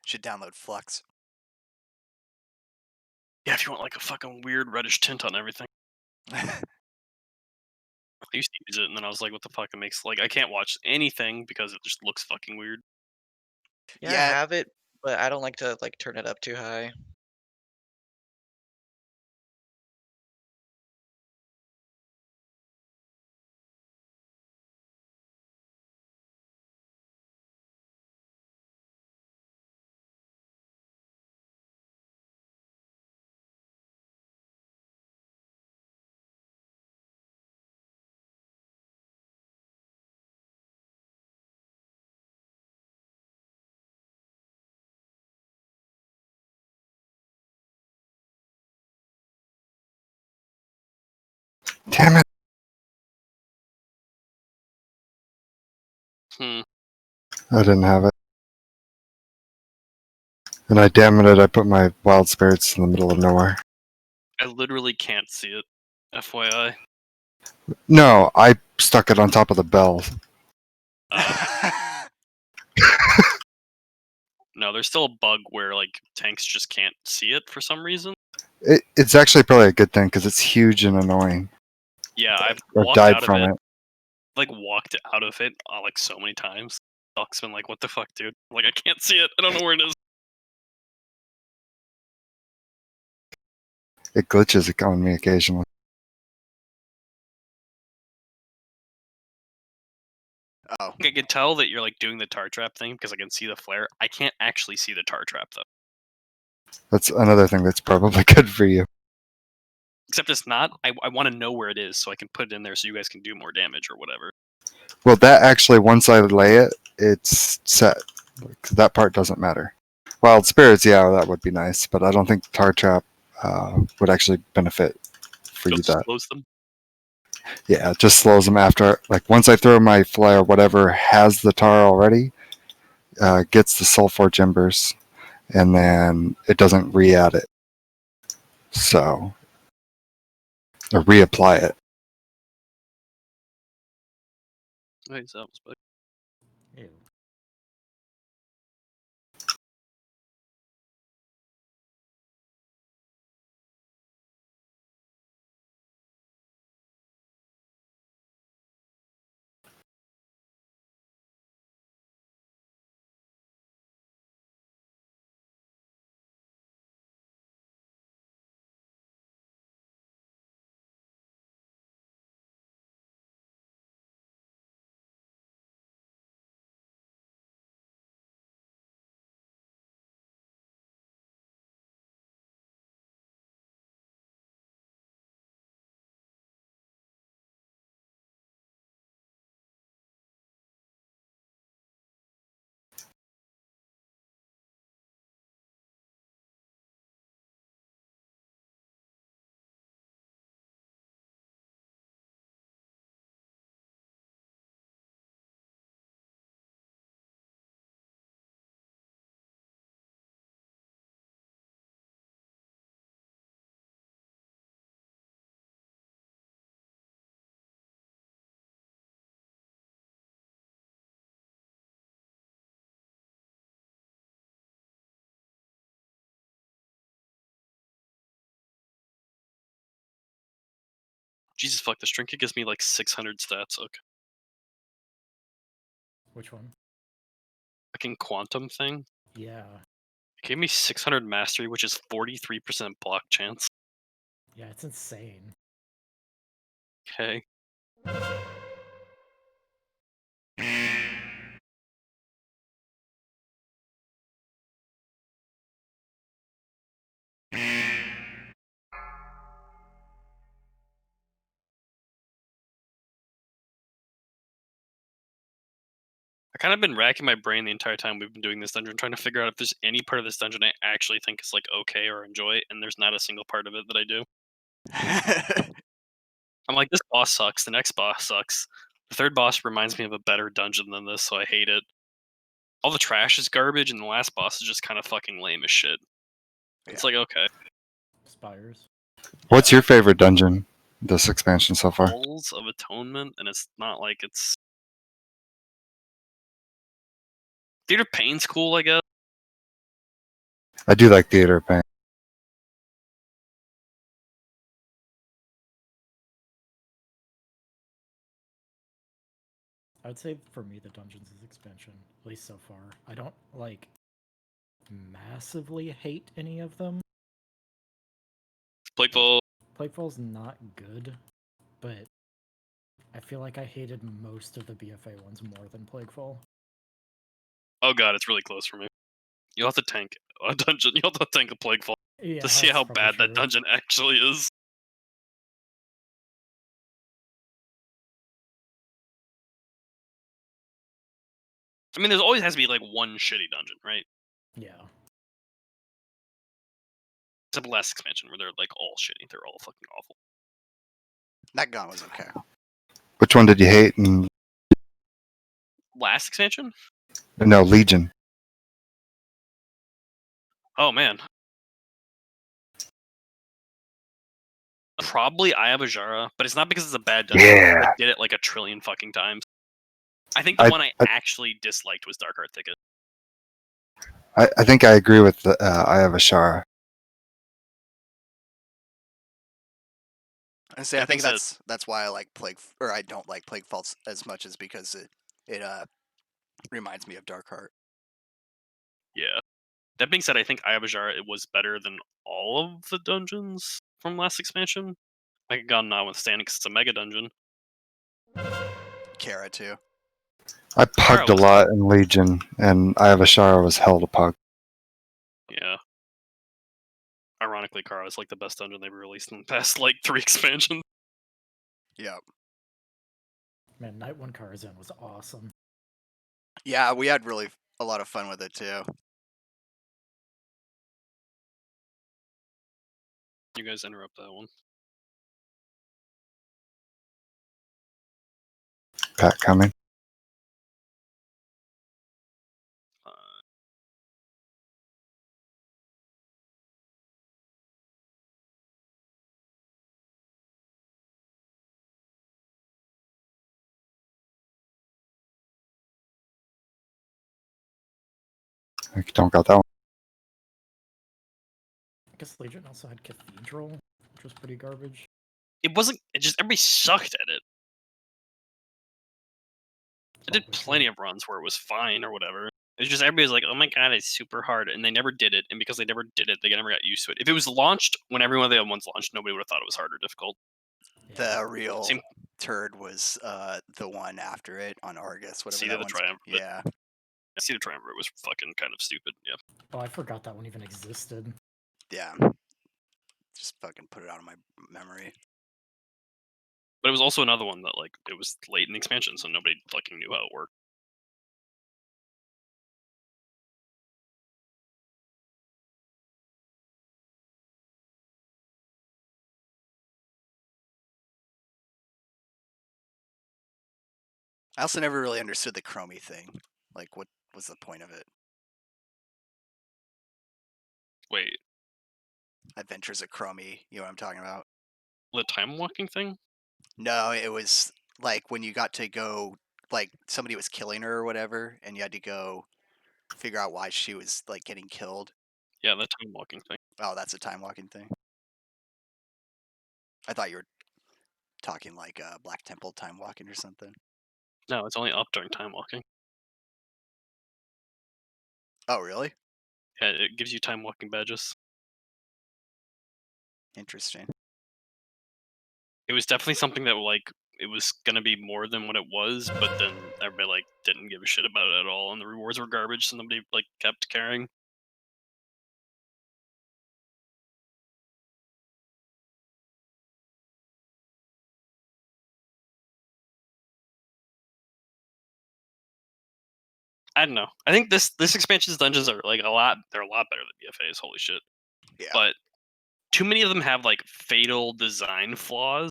Should download Flux. Yeah, if you want like a fucking weird reddish tint on everything. I used to use it, and then I was like, "What the fuck?" It makes like I can't watch anything because it just looks fucking weird. Yeah, I Yeah. have it, but I don't like to like turn it up too high. Damn it. Hmm. I didn't have it. And I damn it, I put my wild spirits in the middle of nowhere. I literally can't see it. FYI. No, I stuck it on top of the bell. No, there's still a bug where like tanks just can't see it for some reason. It's actually probably a good thing because it's huge and annoying. Yeah, I've I've walked died out of from it. it. Like walked out of it like so many times. Doc's been like, "What the fuck, dude? Like I can't see it. I don't know where it is." It glitches on me occasionally. Oh. I can tell that you're like doing the tar trap thing because I can see the flare. I can't actually see the tar trap though. That's another thing that's probably good for you. Except it's not. I want to know where it is so I can put it in there so you guys can do more damage or whatever. Well, that actually, once I lay it, it's set. That part doesn't matter. Wild spirits, yeah, that would be nice, but I don't think tar trap would actually benefit for you. Just That close them. yeah, it just slows them after. Like once I throw my flare, whatever has the tar already gets the Soulforge embers, and then it doesn't re-add it. So, or reapply it. Wait, so that was bug. Ew. Jesus fuck, this trinket gives me like 600 stats. Okay. Which one? Fucking quantum thing. Yeah. It gave me 600 mastery, which is 43% block chance. Yeah, it's insane. Okay. I kind of been racking my brain the entire time we've been doing this dungeon, trying to figure out if there's any part of this dungeon I actually think is like okay or enjoy, and there's not a single part of it that I do. I'm like, this boss sucks, the next boss sucks. The third boss reminds me of a better dungeon than this, so I hate it. All the trash is garbage, and the last boss is just kind of fucking lame as shit. It's like, okay. Spires. What's your favorite dungeon this expansion so far? Halls of Atonement, and it's not like it's... Theater of Pain's cool, I guess. I do like Theater of Pain. I would say for me the Dungeons is expansion, at least so far. I don't like massively hate any of them. Plagueful. Plagueful's not good, but I feel like I hated most of the BFA ones more than Plagueful. Oh god, it's really close for me. You'll have to tank a dungeon. You'll have to tank a Plagueful Yeah, to see that's how probably bad that true. dungeon actually is. I mean, there's always has to be like one shitty dungeon, right? Yeah. Except the last expansion where they're like all shitty. They're all fucking awful. That gun was okay. Which one did you hate? And Last expansion? no, Legion. Oh man. Probably Eye of Ajara, but it's not because it's a bad dungeon. Yeah. I did it like a trillion fucking times. I think the one I actually disliked was Dark Heart Ticket. I think I agree with the Eye of Ashara. I say Yeah, I think thanks, that's why I like or I don't like Plague Faults as much as because it reminds me of Dark Heart. Yeah. That being said, I think Eye of Ajara it was better than all of the dungeons from last expansion. Like God notwithstanding, because it's a mega dungeon. Kara too. I pugged a was lot in Legion, and Eye of Ashara was hell to pug. Yeah. Ironically, Kara is like the best dungeon they've released in the past like 3 expansions. Yep. Man, Night 1 Karazhan was awesome. Yeah, we had really a lot of fun with it too. You guys interrupt that one. Pat coming. I don't got that one. I guess Legion also had Cathedral, which was pretty garbage. It wasn't. It just everybody sucked at it. I did Probably plenty true. of runs where it was fine or whatever. It's just everybody was like, "Oh my god, it's super hard," and they never did it. And because they never did it, they never got used to it. If it was launched when every one of the other ones launched, nobody would have thought it was hard or difficult. Yeah. The real Same. turd was the one after it on Argus, whatever Seed that of the one's. Triumvirate. Yeah. Seed of Triumvirate was fucking kind of stupid. Yeah. Oh, I forgot that one even existed. Yeah. Just fucking put it out of my memory. But it was also another one that like it was late in the expansion, so nobody fucking knew how it worked. I also never really understood the Chromie thing. Like, what was the point of it? Wait, Adventures of Chromie, you know what I'm talking about? the time walking thing? No, it was like when you got to go, like somebody was killing her or whatever, and you had to go figure out why she was like getting killed. Yeah, the time walking thing. Oh, that's a time walking thing. I thought you were talking like Black Temple time walking or something. No, it's only up during time walking. Oh, really? Yeah, it gives you time walking badges. Interesting. It was definitely something that like it was gonna be more than what it was, but then everybody like didn't give a shit about it at all, and the rewards were garbage, so nobody like kept caring. I don't know. I think this expansion's dungeons are like a lot. They're a lot better than BFA's. Holy shit! Yeah. But too many of them have like fatal design flaws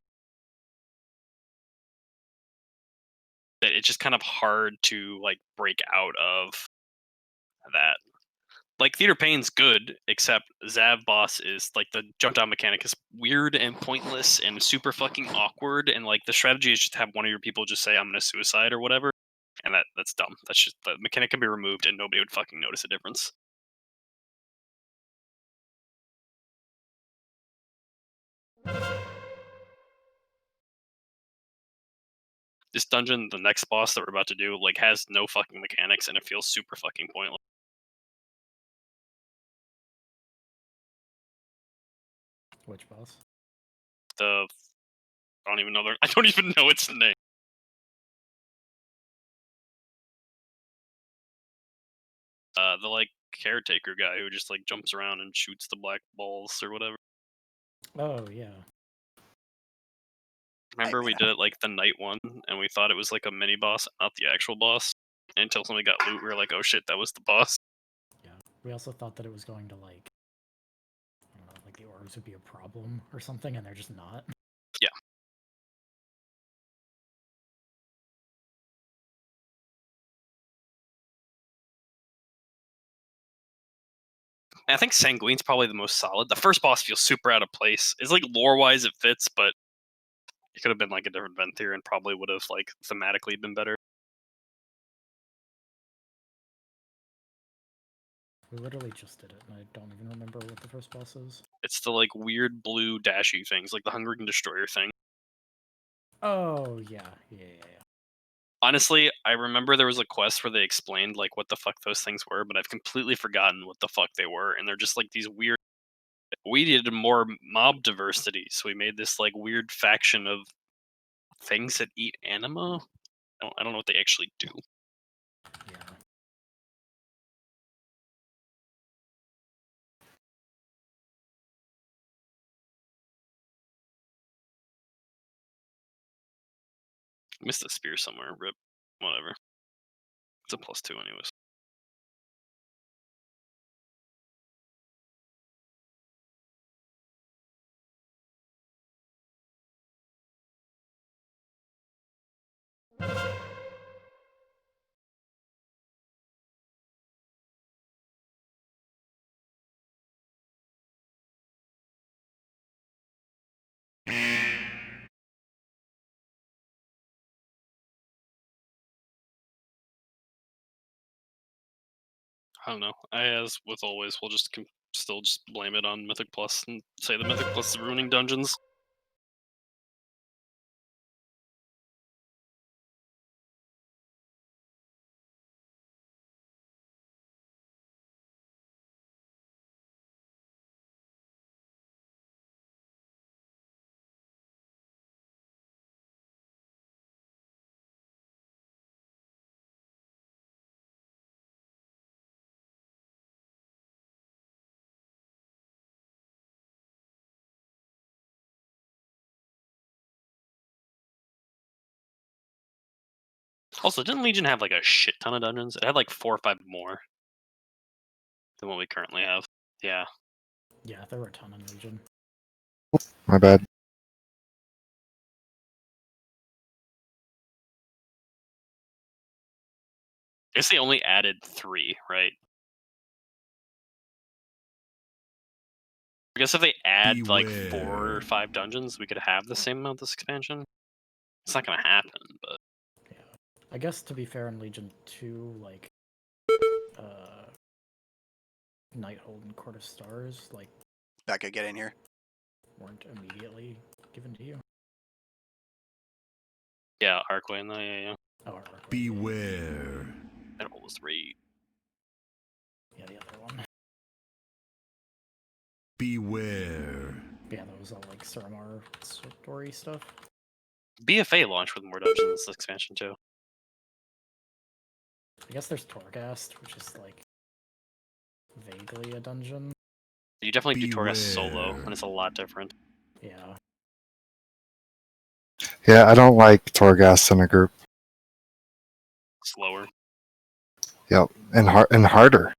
that it's just kind of hard to like break out of that. Like Theater Pain's good, except Zav boss is like the jump down mechanic is weird and pointless and super fucking awkward, and like the strategy is just to have one of your people just say I'm gonna suicide or whatever, and that's dumb. That's just the mechanic can be removed and nobody would fucking notice a difference. This dungeon, the next boss that we're about to do, like has no fucking mechanics and it feels super fucking pointless. Which boss? I don't even know I don't even know its name. The like caretaker guy who just like jumps around and shoots the black balls or whatever. Oh yeah. Remember we did it like the night one, and we thought it was like a mini boss, not the actual boss. And until somebody got loot, we were like, "Oh shit, that was the boss." Yeah. We also thought that it was going to like, I don't know, like the orbs would be a problem or something, and they're just not. Yeah. And I think Sanguine's probably the most solid. The first boss feels super out of place. It's like lore-wise it fits, but it could have been like a different Venthyr and probably would have like thematically been better. We literally just did it, and I don't even remember what the first boss is. It's the like weird blue dashy things, like the Hungering Destroyer thing. Oh yeah, yeah. Honestly, I remember there was a quest where they explained like what the fuck those things were, but I've completely forgotten what the fuck they were, and they're just like these weird. We needed more mob diversity, so we made this like weird faction of things that eat anima. I don't know what they actually do. Yeah. Missed a spear somewhere. Rip. Whatever. It's a +2 anyways. I don't know. As with always, we'll just still just blame it on Mythic Plus and say the Mythic Plus is ruining dungeons. Also, didn't Legion have like a shit ton of dungeons? It had like 4 or 5 more than what we currently have. Yeah. Yeah, there were a ton in Legion. My bad. I guess they only added 3, right? I guess if they add like 4 or 5 dungeons, we could have the same amount this expansion. It's not gonna happen, but Yeah. I guess to be fair, in Legion 2, like, Nighthold and Court of Stars, like, Becca, get in here. weren't immediately given to you. yeah, Arcway, no, yeah. Oh, Arc. Beware. That was 3. Yeah, the other one. Beware. Yeah, that was all like Suramar story stuff. BFA launched with more dungeons this expansion too. I guess there's Torghast, which is like vaguely a dungeon. You definitely do Torghast solo, Beware. and it's a lot different. Yeah. Yeah, I don't like Torghast in a group. Slower. Yep, and harder.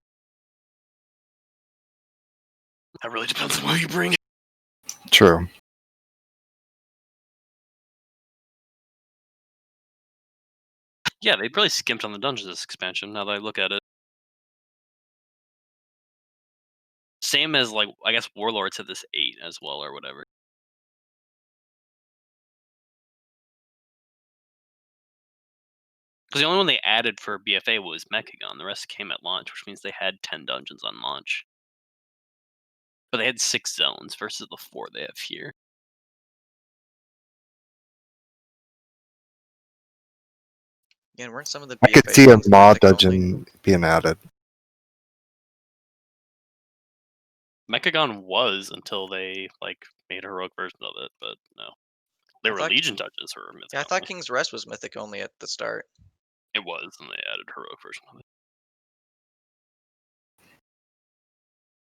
That really depends on what you bring. True. Yeah, they really skimped on the dungeons this expansion, now that I look at it. Same as, like, I guess Warlords had this 8 as well, or whatever. Because the only one they added for BFA was Mechagon, the rest came at launch, which means they had 10 dungeons on launch. But they had 6 zones versus the 4 they have here. And weren't some of the I could BFA see a ones Maw mythic only? dungeon being added. Mechagon was until they like made a heroic version of it, but no. They I were thought- Legion dungeons were mythic Yeah, I thought only. King's Rest was mythic only at the start. It was, and they added heroic version of it.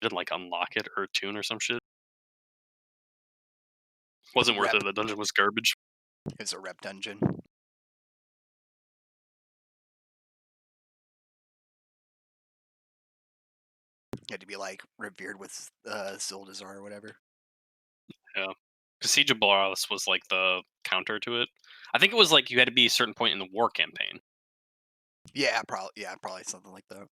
Didn't like unlock it or tune or some shit. Wasn't worth Rep. it. The dungeon was garbage. It was a rep dungeon. You had to be like revered with Zildazar or whatever. Yeah. Because Siege of Boros was like the counter to it. I think it was like you had to be a certain point in the war campaign. Yeah, probably something like that.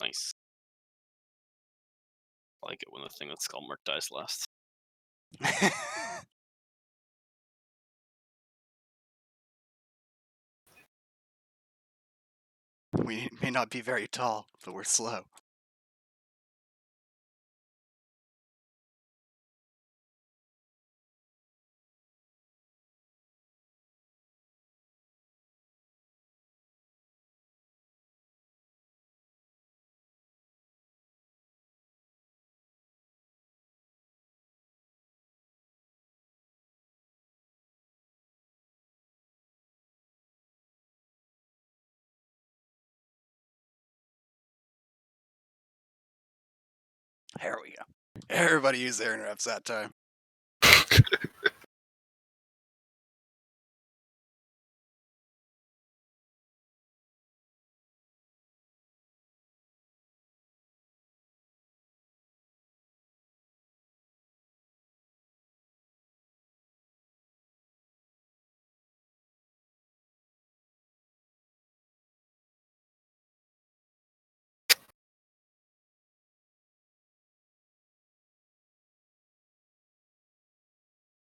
Nice. I like it when the thing that's called Merc dies last. We may not be very tall, but we're slow. There we go. Everybody use their interrupts that time.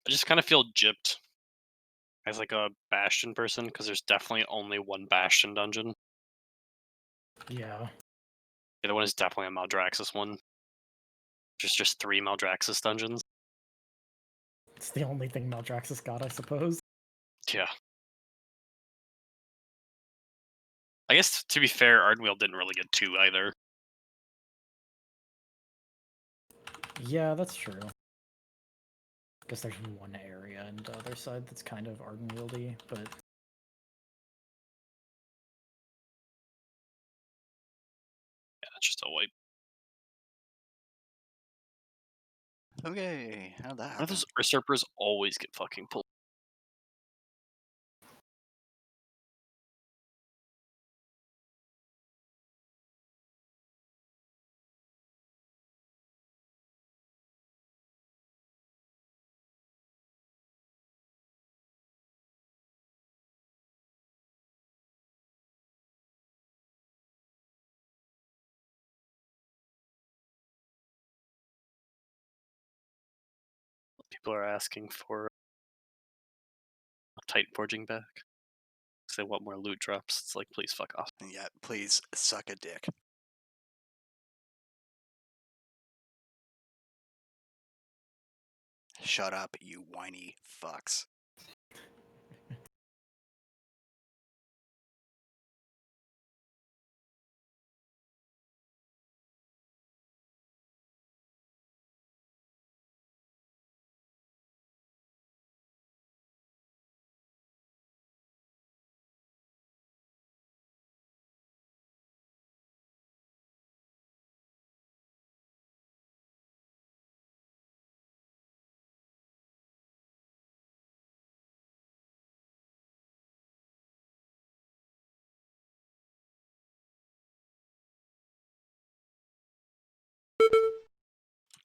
I just kind of feel gypped as like a Bastion person because there's definitely only one Bastion dungeon. Yeah. The other one is definitely a Maldraxxus one. There's just 3 Maldraxxus dungeons. It's the only thing Maldraxxus got, I suppose. Yeah. I guess to be fair, Ardenweald didn't really get 2 either. Yeah, that's true. Guess there's one area on the other side that's kind of Ardenwieldy, but Yeah, it's just a wipe. Okay, how'd that Why do happen? those usurpers always get fucking pulled? People are asking for Titan Forging back. Because they want more loot drops. It's like, please fuck off. And yet, please suck a dick. Shut up, you whiny fucks.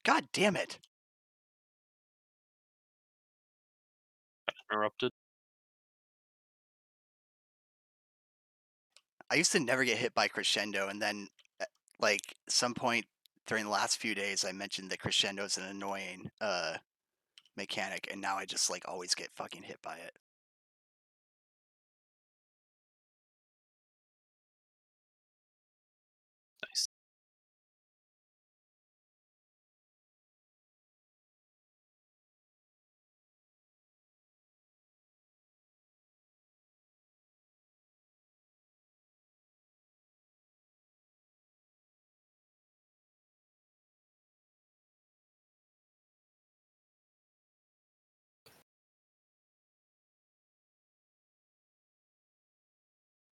God damn it! Interrupted. I used to never get hit by crescendo, and then, like, some point during the last few days, I mentioned that crescendo is an annoying mechanic, and now I just like always get fucking hit by it. Nice.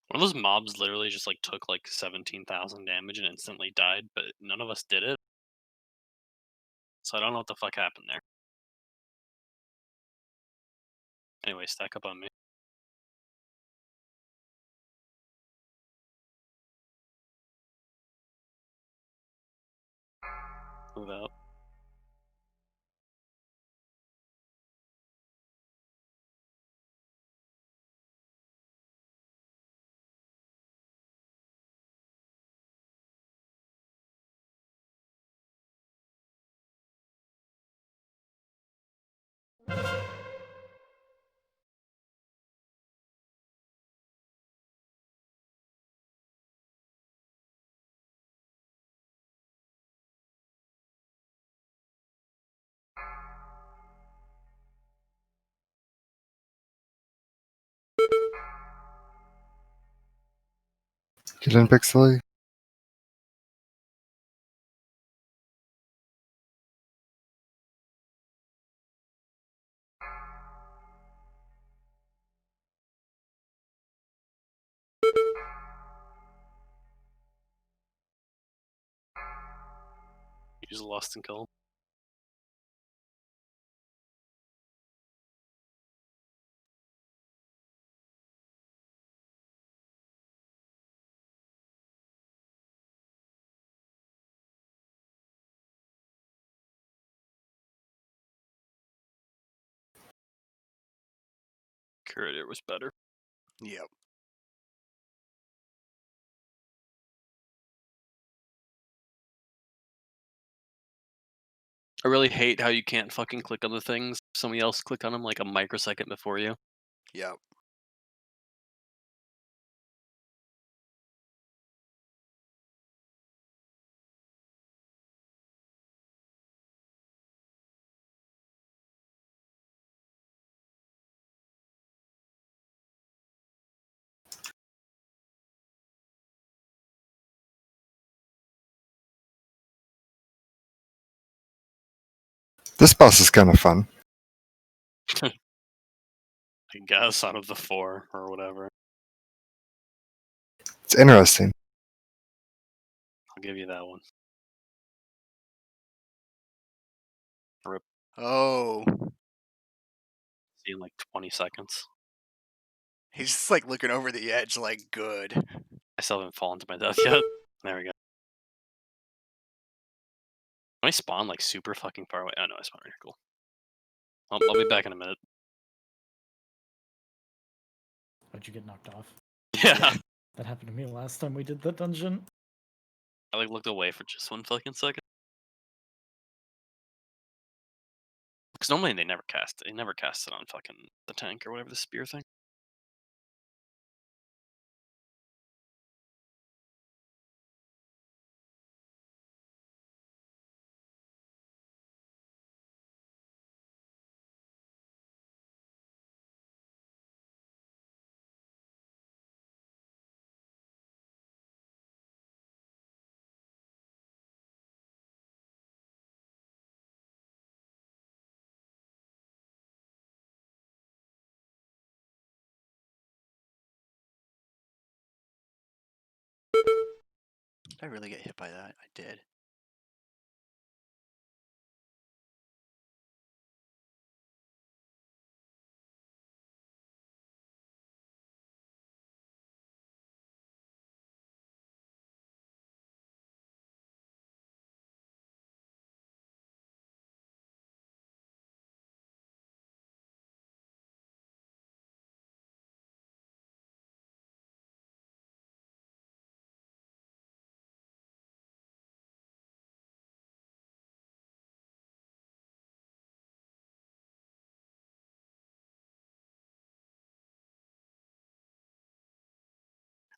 One of those mobs literally just like took like 17,000 damage and instantly died, but none of us did it. So I don't know what the fuck happened there. Anyway, stack up on me. Move out. Get in, Pixely. Use Lost and Kill. Curator was better. Yep. I really hate how you can't fucking click on the things. Somebody else click on them like a microsecond before you. Yep. This boss is kind of fun. I guess out of the 4 or whatever. It's interesting. I'll give you that one. Rip. Oh, See you in like 20 seconds. he's just like looking over the edge, like good. I still haven't fallen to my death yet. There we go. Can I spawn like super fucking far away? Oh no, I spawned right here. Cool. I'll be back in a minute. How'd you get knocked off? Yeah. That happened to me last time we did that dungeon. I like looked away for just 1 fucking second. Because normally they never cast it. They never cast it on fucking the tank or whatever, the spear thing. Did I really get hit by that? I did.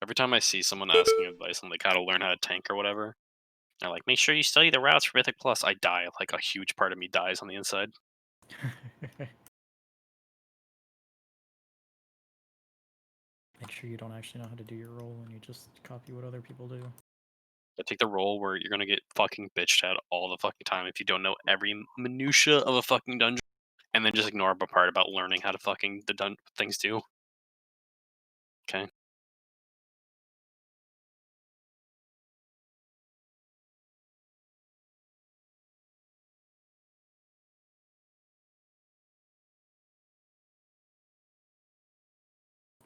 Every time I see someone asking advice on like how to learn how to tank or whatever, they're like, make sure you study the routes for Mythic Plus. I die. Like a huge part of me dies on the inside. Make sure you don't actually know how to do your role and you just copy what other people do. I take the role where you're gonna get fucking bitched at all the fucking time if you don't know every minutia of a fucking dungeon, and then just ignore the part about learning how to fucking things do. Okay.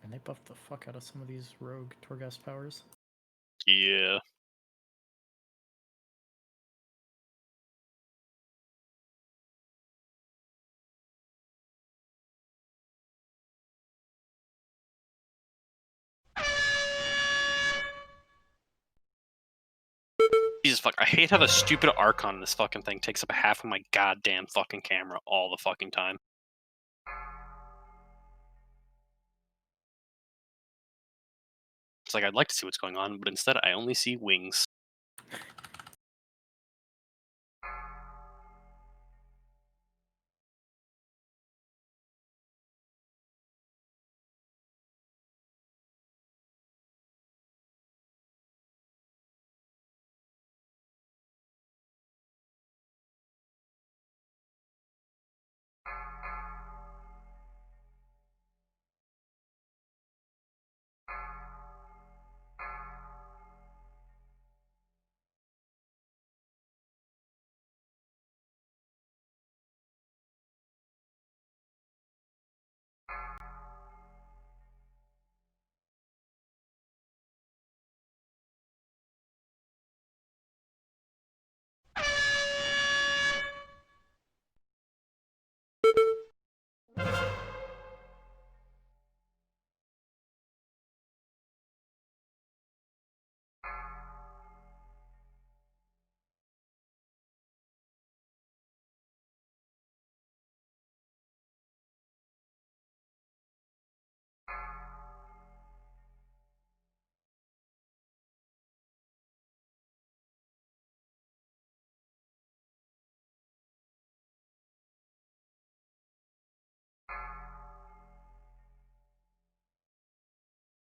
And they buffed the fuck out of some of these rogue Torghast powers. Yeah. Jesus fuck, I hate how the stupid Archon in this fucking thing takes up half of my goddamn fucking camera all the fucking time. It's like I'd like to see what's going on, but instead I only see wings.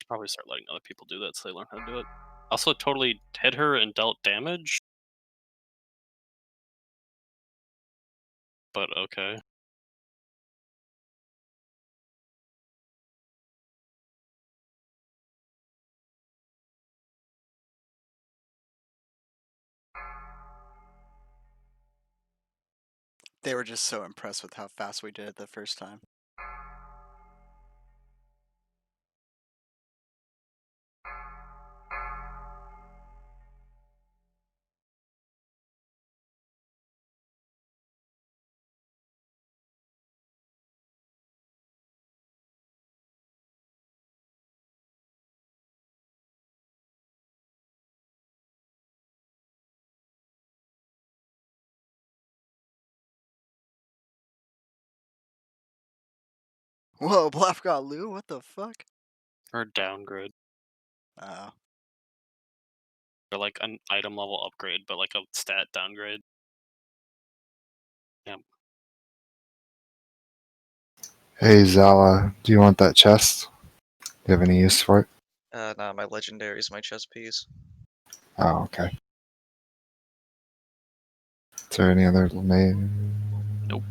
Probably start letting other people do that so they learn how to do it. Also totally hit her and dealt damage. But okay. They were just so impressed with how fast we did it the first time. Whoa, Bluff got Lou? What the fuck? Or downgrade. Oh. Or like an item level upgrade, but like a stat downgrade. Yeah. Hey Zala, do you want that chest? Do you have any use for it? Nah, my legendary is my chess piece. Oh, okay. Is there any other Nope.